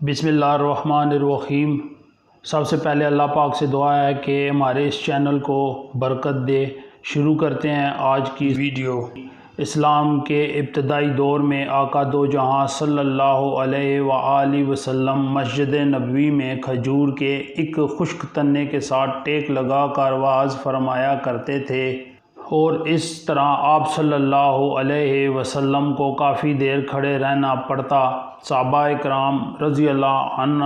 بسم اللہ الرحمن الرحیم۔ سب سے پہلے اللہ پاک سے دعا ہے کہ ہمارے اس چینل کو برکت دے۔ شروع کرتے ہیں آج کی ویڈیو۔ اسلام کے ابتدائی دور میں آقا دو جہاں صلی اللہ علیہ وآلہ وسلم مسجد نبوی میں کھجور کے ایک خشک تنے کے ساتھ ٹیک لگا کر وعظ فرمایا کرتے تھے، اور اس طرح آپ صلی اللہ علیہ وسلم کو کافی دیر کھڑے رہنا پڑتا۔ صحابہ اکرام رضی اللہ عنہ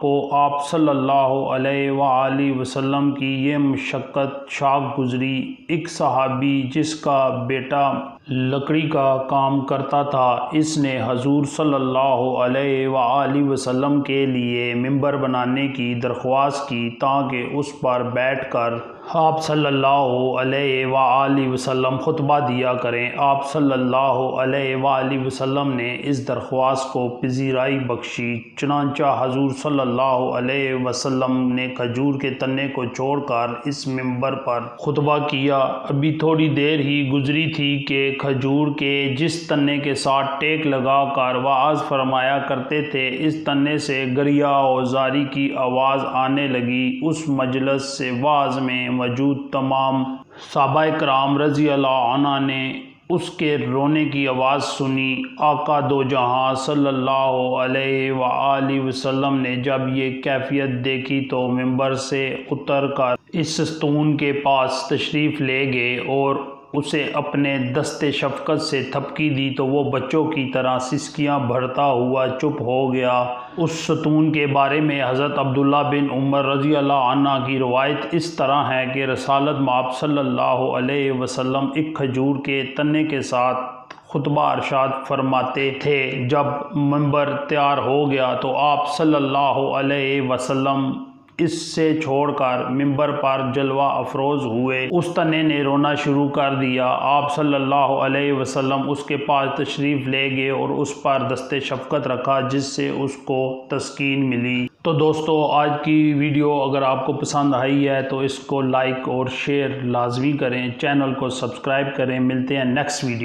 کو آپ صلی اللہ علیہ وآلہ وسلم کی یہ مشقت شاق گزری۔ ایک صحابی جس کا بیٹا لکڑی کا کام کرتا تھا، اس نے حضور صلی اللہ علیہ وآلہ وسلم کے لیے ممبر بنانے کی درخواست کی تاکہ اس پر بیٹھ کر آپ صلی اللہ علیہ وآلہ وسلم خطبہ دیا کریں۔ آپ صلی اللہ علیہ وآلہ وسلم نے اس درخواست کو پذیرائی بخشی، چنانچہ حضور صلی اللہ علیہ وسلم نے کھجور کے تنے کو چھوڑ کر اس ممبر پر خطبہ کیا۔ ابھی تھوڑی دیر ہی گزری تھی کہ کھجور کے جس تنے کے ساتھ ٹیک لگا کر وعظ فرمایا کرتے تھے، اس تنے سے گریہ و زاری کی آواز آنے لگی۔ اس مجلس سے وعظ میں موجود تمام صحابہ اکرام رضی اللہ عنہ نے اس کے رونے کی آواز سنی۔ آقا دو جہاں صلی اللہ علیہ وآلہ وسلم نے جب یہ کیفیت دیکھی تو ممبر سے اتر کر اس ستون کے پاس تشریف لے گئے اور اسے اپنے دست شفقت سے تھپکی دی تو وہ بچوں کی طرح سسکیاں بھرتا ہوا چپ ہو گیا۔ اس ستون کے بارے میں حضرت عبداللہ بن عمر رضی اللہ عنہ کی روایت اس طرح ہے کہ رسالت مآب صلی اللہ علیہ وسلم ایک کھجور کے تنے کے ساتھ خطبہ ارشاد فرماتے تھے۔ جب ممبر تیار ہو گیا تو آپ صلی اللہ علیہ وسلم اس سے چھوڑ کر ممبر پر جلوہ افروز ہوئے۔ اس تنے نے رونا شروع کر دیا۔ آپ صلی اللہ علیہ وسلم اس کے پاس تشریف لے گئے اور اس پر دست شفقت رکھا، جس سے اس کو تسکین ملی۔ تو دوستو، آج کی ویڈیو اگر آپ کو پسند آئی ہے تو اس کو لائک اور شیئر لازمی کریں، چینل کو سبسکرائب کریں۔ ملتے ہیں نیکسٹ ویڈیو۔